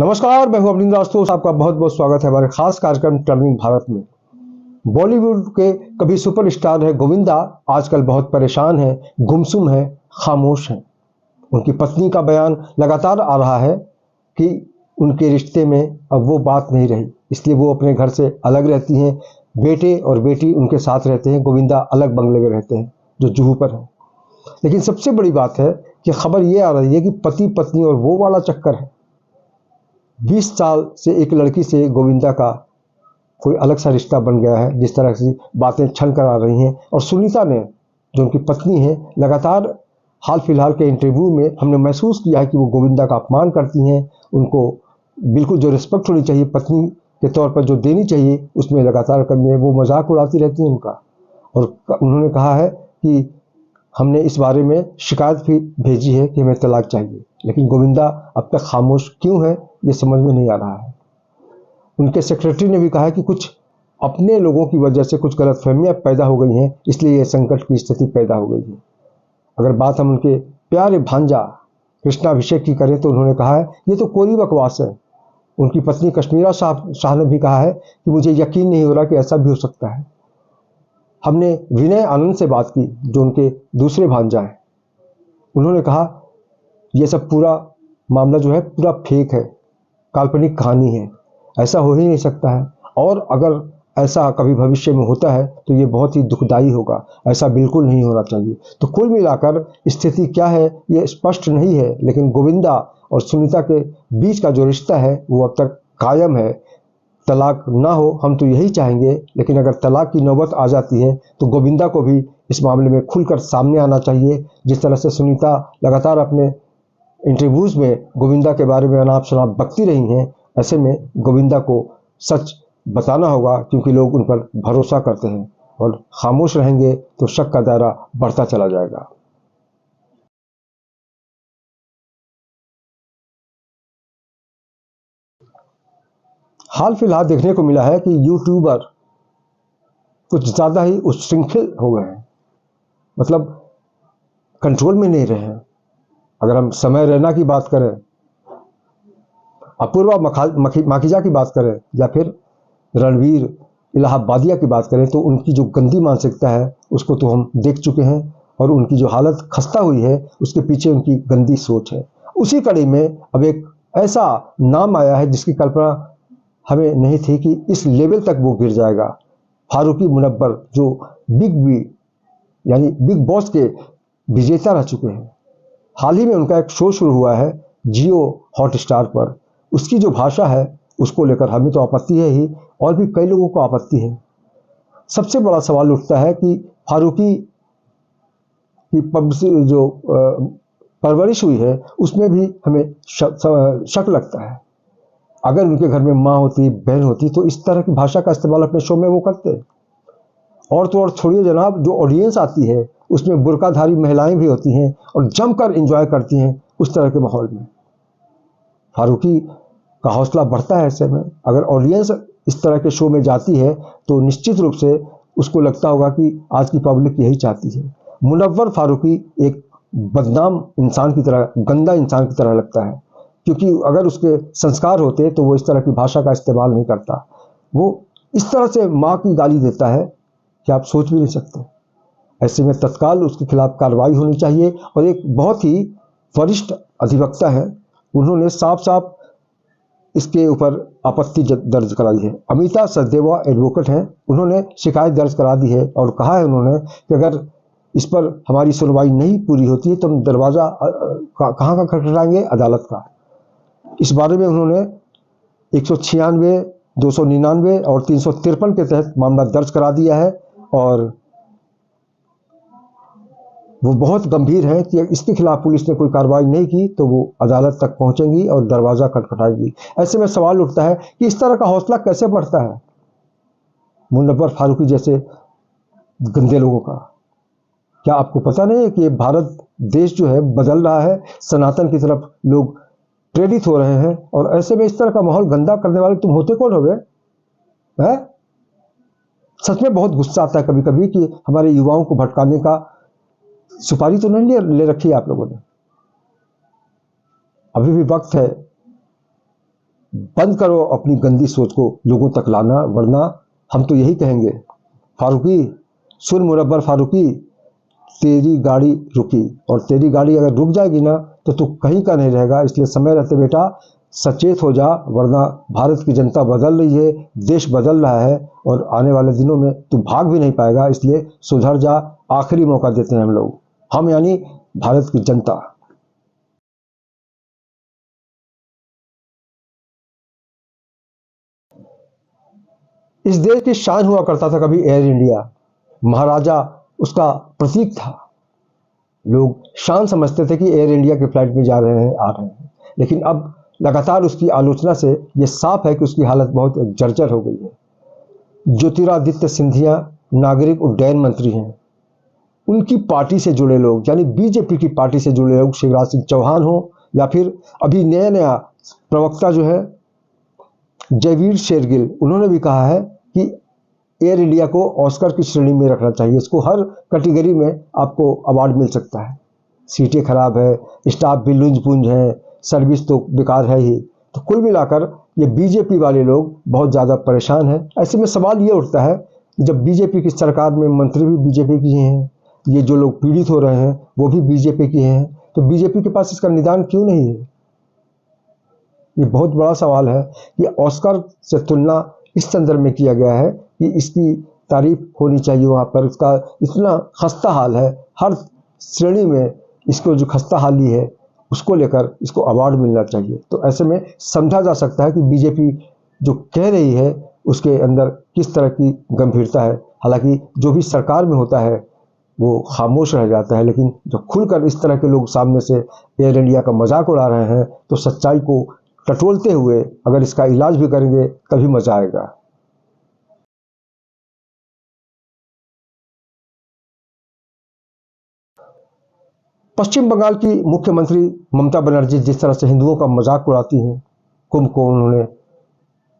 नमस्कार, मैं हूं अरविंद राजपूत। आपका बहुत बहुत स्वागत है हमारे खास कार्यक्रम टर्निंग भारत में। बॉलीवुड के कभी सुपरस्टार है गोविंदा आजकल बहुत परेशान है, गुमसुम है, खामोश है। उनकी पत्नी का बयान लगातार आ रहा है कि उनके रिश्ते में अब वो बात नहीं रही, इसलिए वो अपने घर से अलग रहती हैं। बेटे और बेटी उनके साथ रहते हैं। गोविंदा अलग बंगले में रहते हैं जो जुहू पर है। लेकिन सबसे बड़ी बात है कि खबर ये आ रही है कि पति पत्नी और वो वाला चक्कर है। 20 साल से एक लड़की से गोविंदा का कोई अलग सा रिश्ता बन गया है, जिस तरह से बातें छल कर आ रही हैं। और सुनीता ने, जो उनकी पत्नी है, लगातार हाल फिलहाल के इंटरव्यू में हमने महसूस किया है कि वो गोविंदा का अपमान करती हैं। उनको बिल्कुल जो रिस्पेक्ट होनी चाहिए पत्नी के तौर पर जो देनी चाहिए, उसमें लगातार कमी है। वो मजाक उड़ाती रहती हैं उनका। और उन्होंने कहा है कि हमने इस बारे में शिकायत भी भेजी है कि हमें तलाक चाहिए। लेकिन गोविंदा अब तक खामोश क्यों है, ये समझ में नहीं आ रहा है। उनके सेक्रेटरी ने भी कहा है कि कुछ अपने लोगों की वजह से कुछ गलतफहमियां पैदा हो गई हैं, इसलिए ये संकट की स्थिति पैदा हो गई है। अगर बात हम उनके प्यारे भांजा कृष्णाभिषेक की करें तो उन्होंने कहा है ये तो कोरी बकवास है। उनकी पत्नी कश्मीरा शाह ने भी कहा है कि मुझे यकीन नहीं हो रहा कि ऐसा भी हो सकता है। हमने विनय आनंद से बात की, जो उनके दूसरे भांजा हैं। उन्होंने कहा यह सब पूरा मामला जो है पूरा फेक है, काल्पनिक कहानी है, ऐसा हो ही नहीं सकता है। और अगर ऐसा कभी भविष्य में होता है तो ये बहुत ही दुखदाई होगा, ऐसा बिल्कुल नहीं होना चाहिए। तो कुल मिलाकर स्थिति क्या है ये स्पष्ट नहीं है, लेकिन गोविंदा और सुनीता के बीच का जो रिश्ता है वो अब तक कायम है। तलाक ना हो हम तो यही चाहेंगे, लेकिन अगर तलाक की नौबत आ जाती है तो गोविंदा को भी इस मामले में खुलकर सामने आना चाहिए। जिस तरह से सुनीता लगातार अपने इंटरव्यूज में गोविंदा के बारे में अनाप शनाप बकती रही हैं, ऐसे में गोविंदा को सच बताना होगा, क्योंकि लोग उन पर भरोसा करते हैं। और खामोश रहेंगे तो शक का दायरा बढ़ता चला जाएगा। हाल फिलहाल देखने को मिला है कि यूट्यूबर कुछ ज़्यादा ही उच्छृंखल हो गए हैं, मतलब कंट्रोल में नहीं रहे हैं। अगर हम समय रैना की बात करें, अपूर्वा माखीजा की बात करें, या फिर रणवीर इलाहाबादिया की बात करें, तो उनकी जो गंदी मानसिकता है उसको तो हम देख चुके हैं। और उनकी जो हालत खस्ता हुई है उसके पीछे उनकी गंदी सोच है। उसी कड़ी में अब एक ऐसा नाम आया है जिसकी कल्पना हमें नहीं थी कि इस लेवल तक वो गिर जाएगा। फारूकी मुनव्वर, जो बिग बी यानी बिग बॉस के विजेता रह चुके हैं। हाल ही में उनका एक शो शुरू हुआ है जियो हॉटस्टार पर। उसकी जो भाषा है उसको लेकर हमें तो आपत्ति है ही, और भी कई लोगों को आपत्ति है। सबसे बड़ा सवाल उठता है कि फारूकी की जो परवरिश हुई है उसमें भी हमें शक लगता है। अगर उनके घर में माँ होती, बहन होती, तो इस तरह की भाषा का इस्तेमाल अपने शो में वो करते। और तो और छोड़िए जनाब, जो ऑडियंस आती है उसमें बुर्काधारी महिलाएं भी होती हैं और जमकर एंजॉय करती हैं उस तरह के माहौल में। फारूकी का हौसला बढ़ता है ऐसे में। अगर ऑडियंस इस तरह के शो में जाती है तो निश्चित रूप से उसको लगता होगा कि आज की पब्लिक यही चाहती है। मुनव्वर फारूकी एक बदनाम इंसान की तरह, गंदा इंसान की तरह लगता है, क्योंकि अगर उसके संस्कार होते तो वो इस तरह की भाषा का इस्तेमाल नहीं करता। वो इस तरह से माँ की गाली देता है कि आप सोच भी नहीं सकते। ऐसे में तत्काल उसके खिलाफ कार्रवाई होनी चाहिए। और एक बहुत ही वरिष्ठ अधिवक्ता है, उन्होंने साफ साफ इसके ऊपर आपत्ति दर्ज कराई है। अमिता सचदेवा एडवोकेट हैं, उन्होंने शिकायत दर्ज करा दी है और कहा है उन्होंने कि अगर इस पर हमारी सुनवाई नहीं पूरी होती है तो हम दरवाज़ा कहाँ का खटखटाएंगे, अदालत का। इस बारे में उन्होंने 196, 299 और 353 के तहत मामला दर्ज करा दिया है। और वो बहुत गंभीर है कि इसके खिलाफ पुलिस ने कोई कार्रवाई नहीं की तो वो अदालत तक पहुंचेंगी और दरवाज़ा खटखटाएगी। ऐसे में सवाल उठता है कि इस तरह का हौसला कैसे बढ़ता है मुनव्वर फारूकी जैसे गंदे लोगों का। क्या आपको पता नहीं है कि भारत देश जो है बदल रहा है, सनातन की तरफ लोग प्रेरित हो रहे हैं। और ऐसे में इस तरह का माहौल गंदा करने वाले तुम होते कौन हो गए हैं? सच में बहुत गुस्सा आता है कभी कभी कि हमारे युवाओं को भटकाने का सुपारी तो नहीं ले रखी है आप लोगों ने। अभी भी वक्त है बंद करो अपनी गंदी सोच को लोगों तक लाना, वरना हम तो यही कहेंगे, फारूकी सुन मुरब्बर फारूकी, तेरी गाड़ी रुकी, और तेरी गाड़ी अगर रुक जाएगी ना तो तू कहीं का नहीं रहेगा। इसलिए समय रहते बेटा सचेत हो जा, वरना भारत की जनता बदल रही है, देश बदल रहा है और आने वाले दिनों में तू भाग भी नहीं पाएगा। इसलिए सुधर जा, आखिरी मौका देते हैं हम लोग, हम यानी भारत की जनता। इस देश की शान हुआ करता था कभी एयर इंडिया, महाराजा उसका प्रतीक था। लोग शान समझते थे कि एयर इंडिया के फ्लाइट में जा रहे हैं, आ रहे हैं, लेकिन अब लगातार उसकी आलोचना से यह साफ है कि उसकी हालत बहुत जर्जर हो गई है। ज्योतिरादित्य सिंधिया नागरिक उड्डयन मंत्री हैं, उनकी पार्टी से जुड़े लोग यानी बीजेपी की पार्टी से जुड़े लोग, शिवराज सिंह चौहान हो या फिर अभी नया नया प्रवक्ता जो है जयवीर शेरगिल, उन्होंने भी कहा है कि एयर इंडिया को ऑस्कर की श्रेणी में रखना चाहिए। इसको हर कैटेगरी में आपको अवार्ड मिल सकता है। सीटें खराब है, स्टाफ भी लुंज पुंज है, सर्विस तो बेकार है ही। तो कुल मिलाकर ये बीजेपी वाले लोग बहुत ज़्यादा परेशान हैं। ऐसे में सवाल ये उठता है कि जब बीजेपी की सरकार में मंत्री भी बीजेपी की हैं, ये जो लोग पीड़ित हो रहे हैं वो भी बीजेपी के हैं, तो बीजेपी के पास इसका निदान क्यों नहीं है? ये बहुत बड़ा सवाल है कि ऑस्कर से तुलना इस संदर्भ में किया गया है कि इसकी तारीफ होनी चाहिए वहाँ पर। इसका इतना खस्ता हाल है, हर श्रेणी में इसको जो खस्ता हाली है उसको लेकर इसको अवार्ड मिलना चाहिए। तो ऐसे में समझा जा सकता है कि बीजेपी जो कह रही है उसके अंदर किस तरह की गंभीरता है। हालांकि जो भी सरकार में होता है वो खामोश रह जाता है, लेकिन जब खुलकर इस तरह के लोग सामने से एयर इंडिया का मजाक उड़ा रहे हैं तो सच्चाई को टटोलते हुए अगर इसका इलाज भी करेंगे तभी मजा आएगा। पश्चिम बंगाल की मुख्यमंत्री ममता बनर्जी जिस तरह से हिंदुओं का मजाक उड़ाती हैं, कुंभ को उन्होंने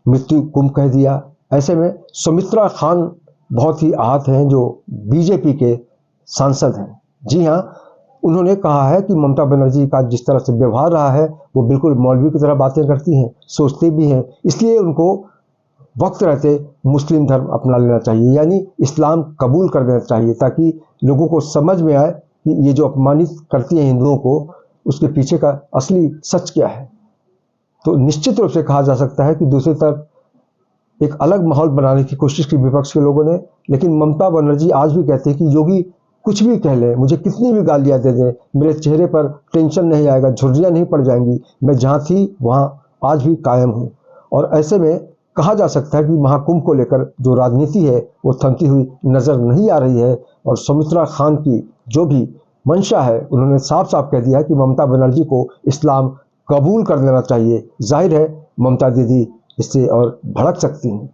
मृत्यु कुंभ कह दिया। ऐसे में सुमित्रा खान बहुत ही आहत हैं, जो बीजेपी के सांसद हैं। जी हाँ, उन्होंने कहा है कि ममता बनर्जी का जिस तरह से व्यवहार रहा है वो बिल्कुल मौलवी की तरह बातें करती हैं, सोचती भी हैं। इसलिए उनको वक्त रहते मुस्लिम धर्म अपना लेना चाहिए, यानी इस्लाम कबूल कर देना चाहिए, ताकि लोगों को समझ में आए कि ये जो अपमानित करती है हिंदुओं को, उसके पीछे का असली सच क्या है। तो निश्चित रूप से कहा जा सकता है कि दूसरी तरफ एक अलग माहौल बनाने की कोशिश की विपक्ष के लोगों ने, लेकिन ममता बनर्जी आज भी कहते हैं कि योगी कुछ भी कह ले, मुझे कितनी भी गालियां दे दे, मेरे चेहरे पर टेंशन नहीं आएगा, झुर्रियां नहीं पड़ जाएंगी, मैं जहां थी वहां आज भी कायम हूं। और ऐसे में कहा जा सकता है कि महाकुंभ को लेकर जो राजनीति है वो थमती हुई नजर नहीं आ रही है। और सुमित्रा खान की जो भी मंशा है, उन्होंने साफ साफ कह दिया है कि ममता बनर्जी को इस्लाम कबूल कर लेना चाहिए। जाहिर है ममता दीदी इससे और भड़क सकती हैं।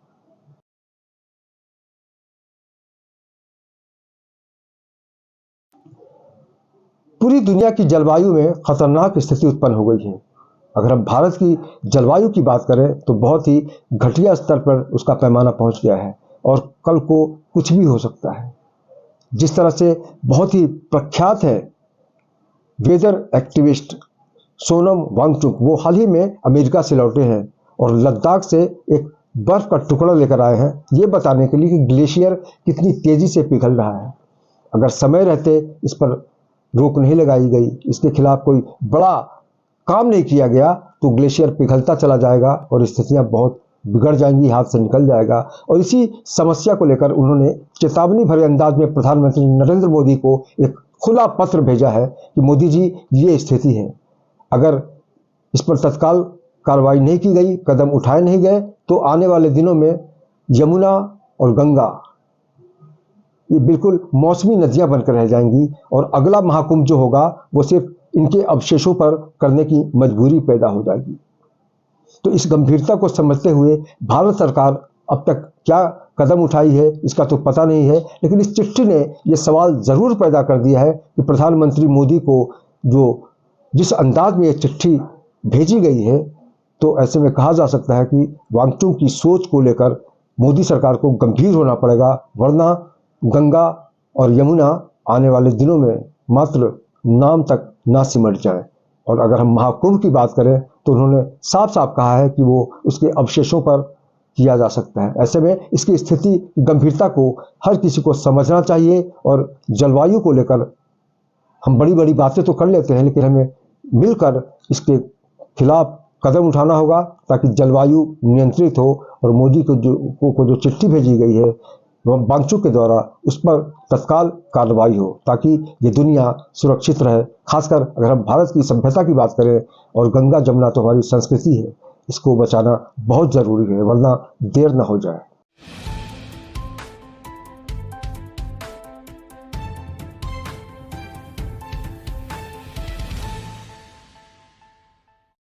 पूरी दुनिया की जलवायु में खतरनाक स्थिति उत्पन्न हो गई है। अगर हम भारत की जलवायु की बात करें तो बहुत ही घटिया स्तर पर उसका पैमाना पहुंच गया है और कल को कुछ भी हो सकता है। जिस तरह से बहुत ही प्रख्यात है वेदर एक्टिविस्ट सोनम वांगचुक, वो हाल ही में अमेरिका से लौटे हैं और लद्दाख से एक बर्फ का टुकड़ा लेकर आए हैं, ये बताने के लिए कि ग्लेशियर कितनी तेजी से पिघल रहा है। अगर समय रहते इस पर रोक नहीं लगाई गई, इसके खिलाफ कोई बड़ा काम नहीं किया गया, तो ग्लेशियर पिघलता चला जाएगा और स्थितियां बहुत बिगड़ जाएंगी, हाथ से निकल जाएगा। और इसी समस्या को लेकर उन्होंने चेतावनी भरे अंदाज में प्रधानमंत्री नरेंद्र मोदी को एक खुला पत्र भेजा है कि मोदी जी ये स्थिति है, अगर इस पर तत्काल कार्रवाई नहीं की गई, कदम उठाए नहीं गए, तो आने वाले दिनों में यमुना और गंगा ये बिल्कुल मौसमी नदियां बनकर रह जाएंगी और अगला महाकुंभ जो होगा वो सिर्फ इनके अवशेषों पर करने की मजबूरी पैदा हो जाएगी। तो इस गंभीरता को समझते हुए भारत सरकार अब तक क्या कदम उठाई है इसका तो पता नहीं है, लेकिन इस चिट्ठी ने यह सवाल जरूर पैदा कर दिया है कि प्रधानमंत्री मोदी को जो जिस अंदाज में यह चिट्ठी भेजी गई है, तो ऐसे में कहा जा सकता है कि वांगचुक की सोच को लेकर मोदी सरकार को गंभीर होना पड़ेगा, वरना गंगा और यमुना आने वाले दिनों में मात्र नाम तक ना सिमट जाए। और अगर हम महाकुंभ की बात करें तो उन्होंने साफ साफ कहा है कि वो उसके अवशेषों पर किया जा सकता है। ऐसे में इसकी स्थिति गंभीरता को हर किसी को समझना चाहिए और जलवायु को लेकर हम बड़ी बड़ी बातें तो कर लेते हैं, लेकिन हमें मिलकर इसके खिलाफ कदम उठाना होगा ताकि जलवायु नियंत्रित हो और मोदी को जो चिट्ठी भेजी गई है वांगचुक के द्वारा उस पर तत्काल कार्रवाई हो ताकि ये दुनिया सुरक्षित रहे। खासकर अगर हम भारत की सभ्यता की बात करें और गंगा जमुना तो हमारी संस्कृति है, इसको बचाना बहुत ज़रूरी है वरना देर न हो जाए।